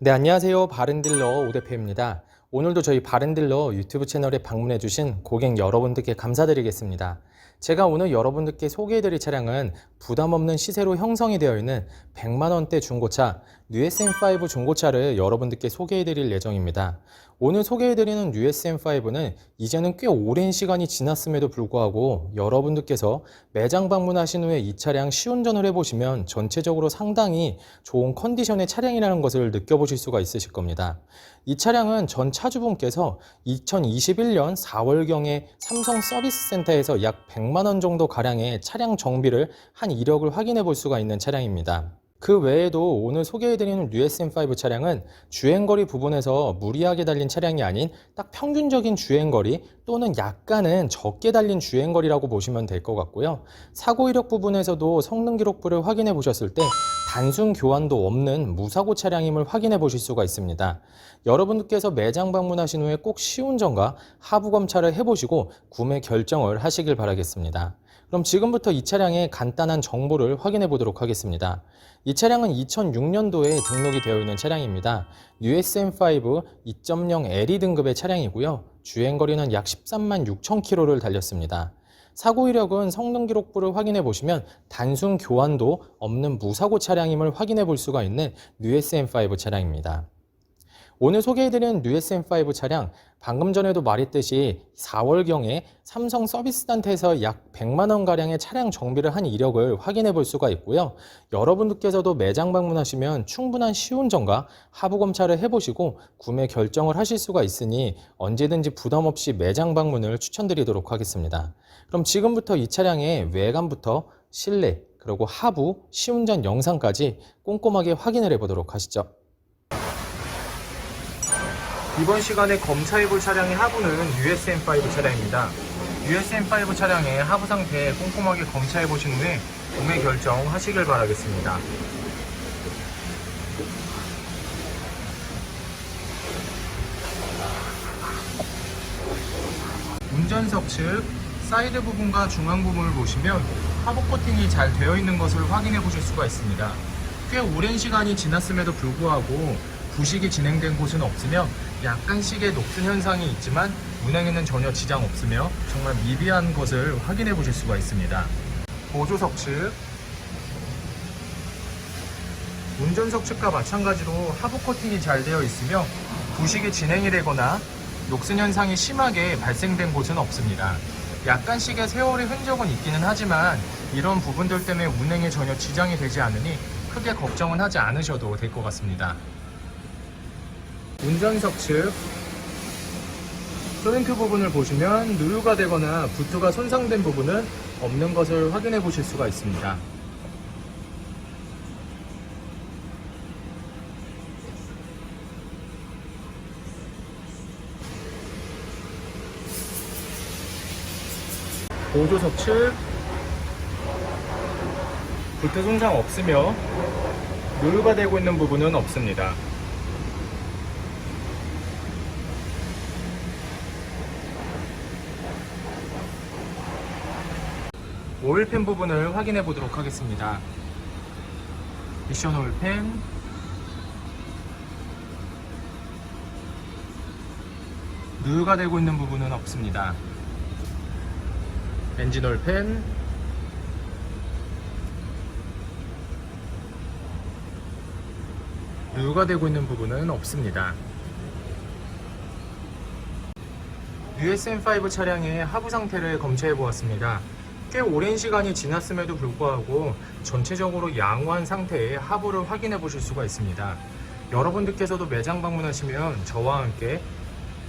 네, 안녕하세요. 바른딜러 오대표입니다. 오늘도 저희 바른딜러 유튜브 채널에 방문해주신 고객 여러분들께 감사드리겠습니다. 제가 오늘 여러분들께 소개해드릴 차량은 부담 없는 시세로 형성이 되어 있는 100만원대 중고차 뉴SM5 중고차를 여러분들께 소개해드릴 예정입니다. 오늘 소개해드리는 뉴SM5는 이제는 꽤 오랜 시간이 지났음에도 불구하고 여러분들께서 매장 방문하신 후에 이 차량 시운전을 해보시면 전체적으로 상당히 좋은 컨디션의 차량이라는 것을 느껴보실 수가 있으실 겁니다. 이 차량은 전 차주분께서 2021년 4월경에 삼성 서비스센터에서 약 100만원 정도 가량의 차량 정비를 한 이력을 확인해 볼 수가 있는 차량입니다. 그 외에도 오늘 소개해드리는 뉴SM5 차량은 주행거리 부분에서 무리하게 달린 차량이 아닌 딱 평균적인 주행거리 또는 약간은 적게 달린 주행거리라고 보시면 될 것 같고요. 사고 이력 부분에서도 성능 기록부를 확인해 보셨을 때 단순 교환도 없는 무사고 차량임을 확인해 보실 수가 있습니다. 여러분들께서 매장 방문하신 후에 꼭 시운전과 하부 검찰을 해보시고 구매 결정을 하시길 바라겠습니다. 그럼 지금부터 이 차량의 간단한 정보를 확인해 보도록 하겠습니다. 이 차량은 2006년도에 등록이 되어 있는 차량입니다. USM5 2.0 LE 등급의 차량이고요. 주행거리는 약 13만 6천 킬로를 달렸습니다. 사고 이력은 성능 기록부를 확인해 보시면 단순 교환도 없는 무사고 차량임을 확인해 볼 수가 있는 USM5 차량입니다. 오늘 소개해드리는 뉴SM5 차량, 방금 전에도 말했듯이 4월경에 삼성 서비스센터에서 약 100만원가량의 차량 정비를 한 이력을 확인해 볼 수가 있고요. 여러분들께서도 매장 방문하시면 충분한 시운전과 하부 검찰을 해보시고 구매 결정을 하실 수가 있으니 언제든지 부담 없이 매장 방문을 추천드리도록 하겠습니다. 그럼 지금부터 이 차량의 외관부터 실내, 그리고 하부, 시운전 영상까지 꼼꼼하게 확인을 해보도록 하시죠. 이번 시간에 검사해볼 차량의 하부는 USM5 차량입니다. USM5 차량의 하부 상태 꼼꼼하게 검사해보신 후에 구매 결정하시길 바라겠습니다. 운전석 측 사이드 부분과 중앙 부분을 보시면 하부 코팅이 잘 되어 있는 것을 확인해 보실 수가 있습니다. 꽤 오랜 시간이 지났음에도 불구하고 부식이 진행된 곳은 없으며 약간씩의 녹슨 현상이 있지만 운행에는 전혀 지장 없으며 정말 미비한 것을 확인해 보실 수가 있습니다. 보조석 측 운전석 측과 마찬가지로 하부 코팅이 잘 되어 있으며 부식이 진행이 되거나 녹슨 현상이 심하게 발생된 곳은 없습니다. 약간씩의 세월의 흔적은 있기는 하지만 이런 부분들 때문에 운행에 전혀 지장이 되지 않으니 크게 걱정은 하지 않으셔도 될 것 같습니다. 운전석 측 트렁크 부분을 보시면 누유가 되거나 부트가 손상된 부분은 없는 것을 확인해 보실 수가 있습니다. 보조석 측 부트 손상 없으며 누유가 되고 있는 부분은 없습니다. 오일팬 부분을 확인해 보도록 하겠습니다. 미션 오일팬, 누유가 되고 있는 부분은 없습니다. 엔진 오일팬, 누유가 되고 있는 부분은 없습니다. USM5 차량의 하부 상태를 검체해 보았습니다. 꽤 오랜 시간이 지났음에도 불구하고 전체적으로 양호한 상태의 하부를 확인해 보실 수가 있습니다. 여러분들께서도 매장 방문하시면 저와 함께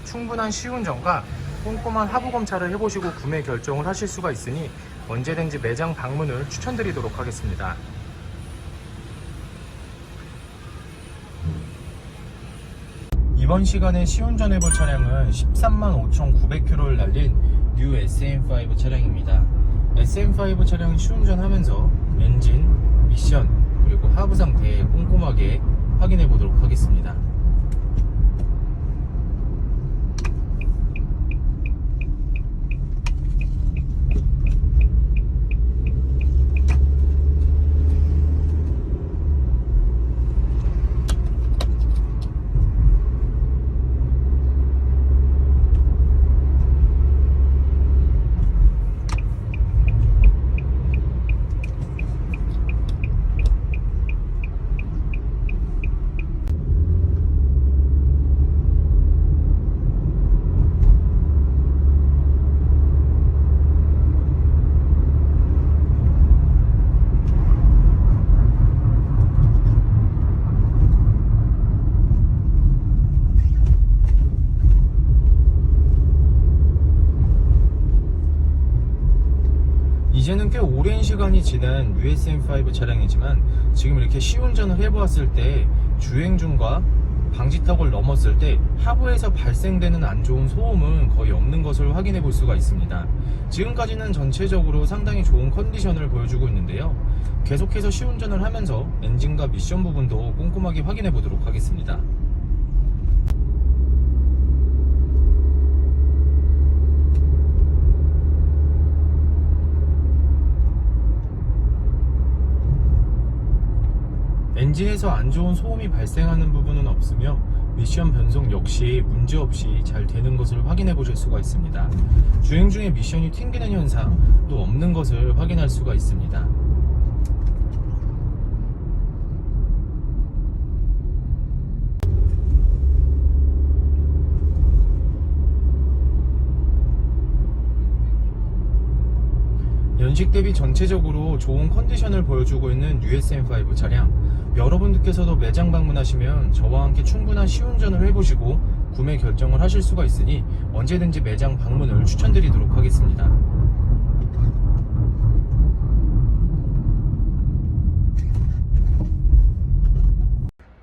충분한 시운전과 꼼꼼한 하부 검찰을 해보시고 구매 결정을 하실 수가 있으니 언제든지 매장 방문을 추천드리도록 하겠습니다. 이번 시간에 시운전해볼 차량은 13만 5,900km를 달린 뉴 SM5 차량입니다. SM5 차량을 시운전하면서 엔진, 미션, 그리고 하부 상태 꼼꼼하게 확인해 보도록 하겠습니다. 오랜 시간이 지난 USM5 차량이지만 지금 이렇게 시운전을 해보았을 때 주행 중과 방지턱을 넘었을 때 하부에서 발생되는 안 좋은 소음은 거의 없는 것을 확인해 볼 수가 있습니다. 지금까지는 전체적으로 상당히 좋은 컨디션을 보여주고 있는데요. 계속해서 시운전을 하면서 엔진과 미션 부분도 꼼꼼하게 확인해 보도록 하겠습니다. 엔진에서 안 좋은 소음이 발생하는 부분은 없으며 미션 변속 역시 문제없이 잘 되는 것을 확인해 보실 수가 있습니다. 주행 중에 미션이 튕기는 현상도 없는 것을 확인할 수가 있습니다. 연식 대비 전체적으로 좋은 컨디션을 보여주고 있는 USM5 차량, 여러분들께서도 매장 방문하시면 저와 함께 충분한 시운전을 해보시고 구매 결정을 하실 수가 있으니 언제든지 매장 방문을 추천드리도록 하겠습니다.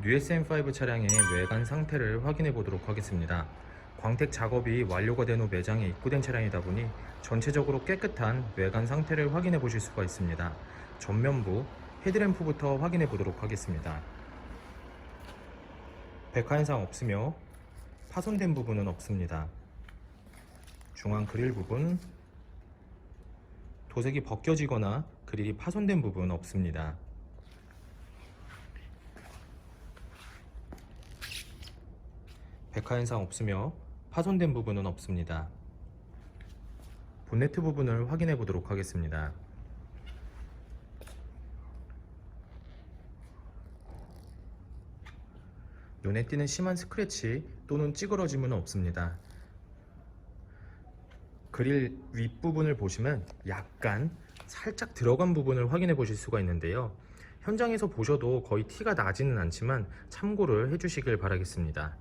USM5 차량의 외관 상태를 확인해 보도록 하겠습니다. 광택 작업이 완료가 된 후 매장에 입고된 차량이다 보니 전체적으로 깨끗한 외관 상태를 확인해 보실 수가 있습니다. 전면부 헤드램프부터 확인해 보도록 하겠습니다. 백화 현상 없으며 파손된 부분은 없습니다. 중앙 그릴 부분, 도색이 벗겨지거나 그릴이 파손된 부분 없습니다. 백화 현상 없으며 파손된 부분은 없습니다. 본네트 부분을 확인해 보도록 하겠습니다. 눈에 띄는 심한 스크래치 또는 찌그러짐은 없습니다. 그릴 윗부분을 보시면 약간 살짝 들어간 부분을 확인해 보실 수가 있는데요. 현장에서 보셔도 거의 티가 나지는 않지만 참고를 해주시길 바라겠습니다.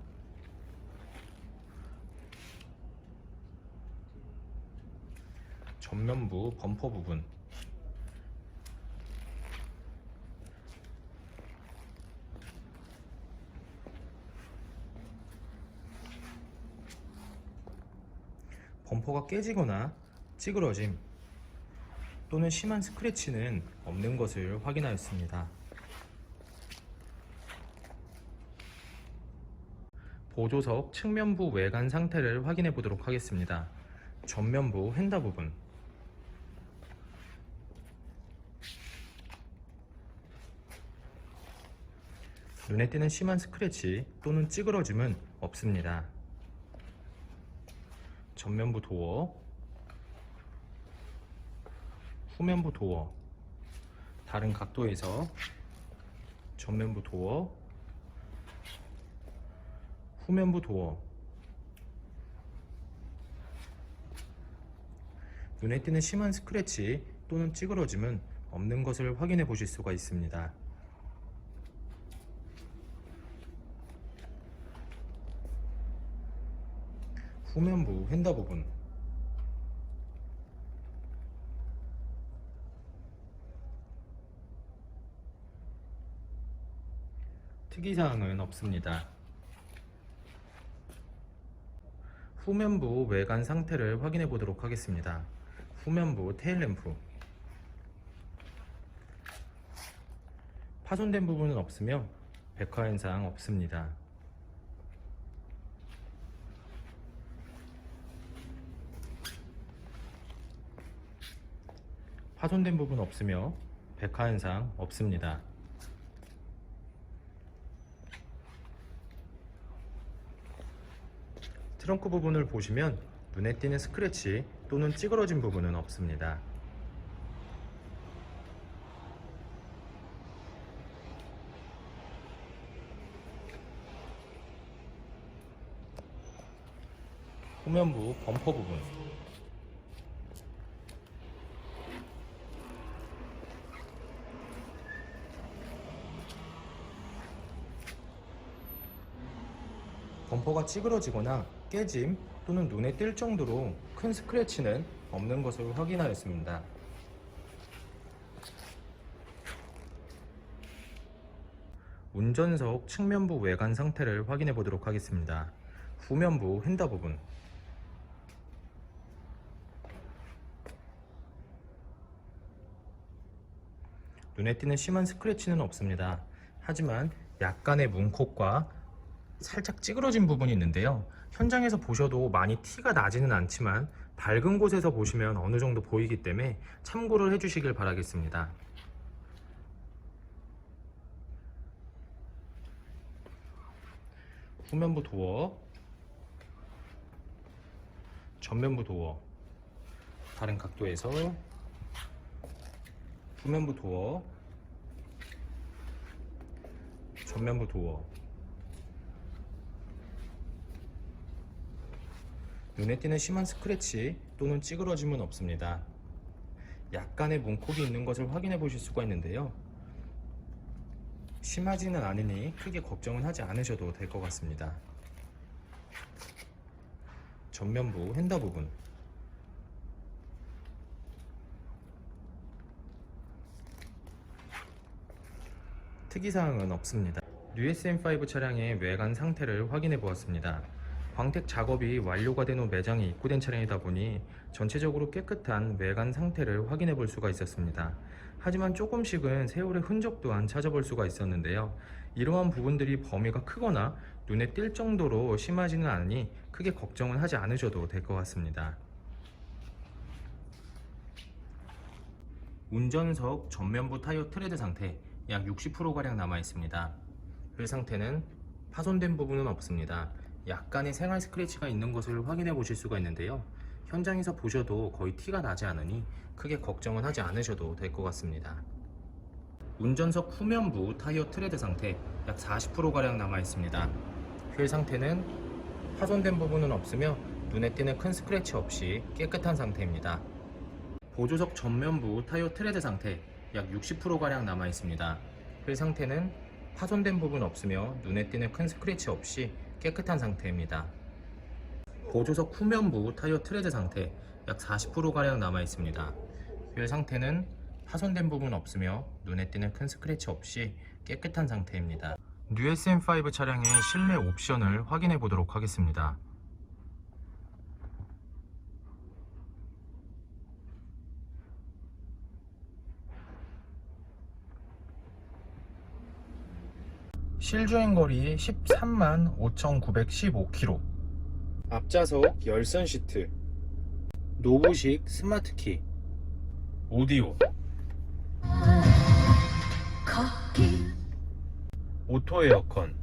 전면부 범퍼 부분, 범퍼가 깨지거나 찌그러짐 또는 심한 스크래치는 없는 것을 확인하였습니다. 보조석 측면부 외관 상태를 확인해 보도록 하겠습니다. 전면부 휀다 부분, 눈에 띄는 심한 스크래치 또는 찌그러짐은 없습니다. 전면부 도어, 후면부 도어, 다른 각도에서 전면부 도어, 후면부 도어, 눈에 띄는 심한 스크래치 또는 찌그러짐은 없는 것을 확인해 보실 수가 있습니다. 후면부 휀다 부분, 특이사항은 없습니다. 후면부 외관 상태를 확인해 보도록 하겠습니다. 후면부 테일램프, 파손된 부분은 없으며 백화 현상 없습니다. 파손된 부분 없으며 백화 현상 없습니다. 트렁크 부분을 보시면 눈에 띄는 스크래치 또는 찌그러진 부분은 없습니다. 후면부 범퍼 부분, 범퍼가 찌그러지거나 깨짐 또는 눈에 띌 정도로 큰 스크래치는 없는 것을 확인하였습니다. 운전석 측면부 외관 상태를 확인해 보도록 하겠습니다. 후면부 휀더 부분, 눈에 띄는 심한 스크래치는 없습니다. 하지만 약간의 문콕과 살짝 찌그러진 부분이 있는데요. 현장에서 보셔도 많이 티가 나지는 않지만 밝은 곳에서 보시면 어느 정도 보이기 때문에 참고를 해주시길 바라겠습니다. 후면부 도어, 전면부 도어, 다른 각도에서 후면부 도어, 전면부 도어, 눈에 띄는 심한 스크래치 또는 찌그러짐은 없습니다. 약간의 문콕이 있는 것을 확인해 보실 수가 있는데요. 심하지는 않으니 크게 걱정은 하지 않으셔도 될 것 같습니다. 전면부 휀더 부분, 특이사항은 없습니다. 뉴 SM5 차량의 외관 상태를 확인해 보았습니다. 광택 작업이 완료가 된 후 매장에 입고된 차량이다 보니 전체적으로 깨끗한 외관 상태를 확인해 볼 수가 있었습니다. 하지만 조금씩은 세월의 흔적 또한 찾아볼 수가 있었는데요. 이러한 부분들이 범위가 크거나 눈에 띌 정도로 심하지는 않으니 크게 걱정은 하지 않으셔도 될 것 같습니다. 운전석 전면부 타이어 트레드 상태 약 60%가량 남아 있습니다. 휠 상태는 파손된 부분은 없습니다. 약간의 생활 스크래치가 있는 것을 확인해 보실 수가 있는데요. 현장에서 보셔도 거의 티가 나지 않으니 크게 걱정은 하지 않으셔도 될 것 같습니다. 운전석 후면부 타이어 트레드 상태 약 40%가량 남아 있습니다. 휠 상태는 파손된 부분은 없으며 눈에 띄는 큰 스크래치 없이 깨끗한 상태입니다. 보조석 전면부 타이어 트레드 상태 약 60%가량 남아 있습니다. 휠 상태는 파손된 부분 없으며 눈에 띄는 큰 스크래치 없이 깨끗한 상태입니다. 보조석 후면부 타이어 트레드 상태 약 40%가량 남아 있습니다. 휠 상태는 파손된 부분 없으며 눈에 띄는 큰 스크래치 없이 깨끗한 상태입니다. 뉴 SM5 차량의 실내 옵션을 확인해 보도록 하겠습니다. 실주행거리 13만 5,915km, 앞좌석 열선 시트, 노브식 스마트키, 오디오, 오토 에어컨,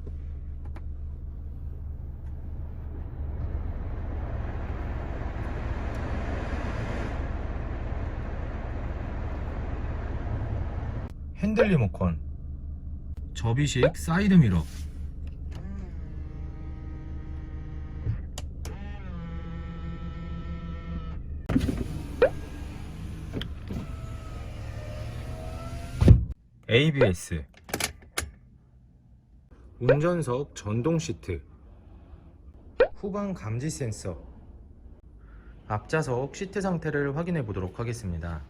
핸들 리모컨, 접이식 사이드 미러, ABS, 운전석 전동 시트, 후방 감지 센서, 앞좌석 시트 상태를 확인해 보도록 하겠습니다.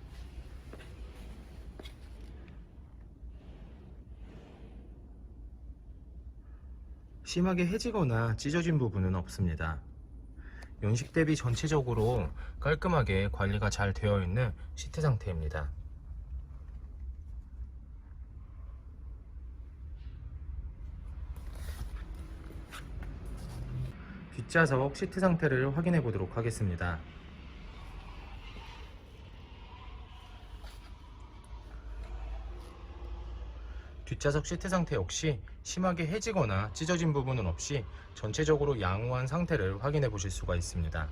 심하게 해지거나 찢어진 부분은 없습니다. 연식 대비 전체적으로 깔끔하게 관리가 잘 되어 있는 시트 상태입니다. 뒷좌석 시트 상태를 확인해 보도록 하겠습니다. 뒷좌석 시트 상태 역시 심하게 해지거나 찢어진 부분은 없이 전체적으로 양호한 상태를 확인해 보실 수가 있습니다.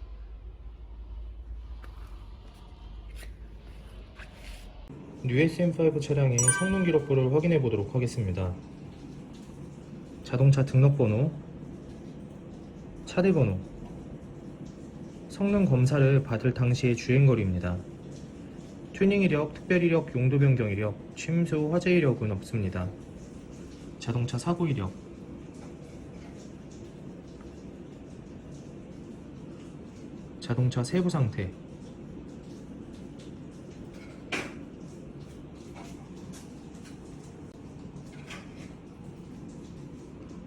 뉴 SM5 차량의 성능 기록부를 확인해 보도록 하겠습니다. 자동차 등록번호, 차대번호, 성능 검사를 받을 당시의 주행거리입니다. 튜닝 이력, 특별 이력, 용도 변경 이력, 침수, 화재 이력은 없습니다. 자동차 사고 이력, 자동차 세부 상태,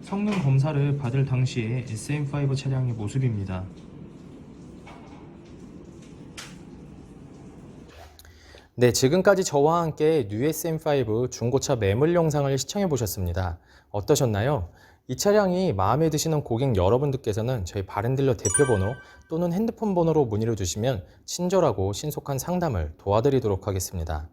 성능 검사를 받을 당시의 SM5 차량의 모습입니다. 네, 지금까지 저와 함께 뉴 SM5 중고차 매물 영상을 시청해 보셨습니다. 어떠셨나요? 이 차량이 마음에 드시는 고객 여러분들께서는 저희 바렌딜러 대표번호 또는 핸드폰 번호로 문의를 주시면 친절하고 신속한 상담을 도와드리도록 하겠습니다.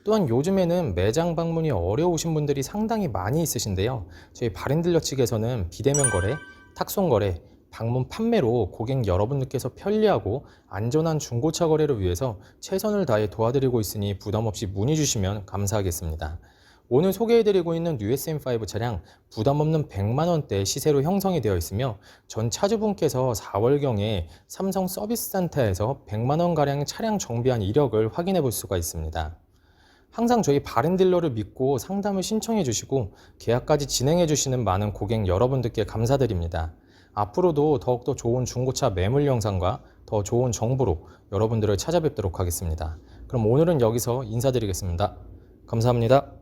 또한 요즘에는 매장 방문이 어려우신 분들이 상당히 많이 있으신데요. 저희 바렌딜러 측에서는 비대면 거래, 탁송 거래, 방문 판매로 고객 여러분들께서 편리하고 안전한 중고차 거래를 위해서 최선을 다해 도와드리고 있으니 부담 없이 문의 주시면 감사하겠습니다. 오늘 소개해드리고 있는 뉴 SM5 차량 부담 없는 100만 원대 시세로 형성이 되어 있으며 전 차주분께서 4월경에 삼성 서비스 센터에서 100만 원가량 차량 정비한 이력을 확인해 볼 수가 있습니다. 항상 저희 바렌딜러를 믿고 상담을 신청해 주시고 계약까지 진행해 주시는 많은 고객 여러분들께 감사드립니다. 앞으로도 더욱더 좋은 중고차 매물 영상과 더 좋은 정보로 여러분들을 찾아뵙도록 하겠습니다. 그럼 오늘은 여기서 인사드리겠습니다. 감사합니다.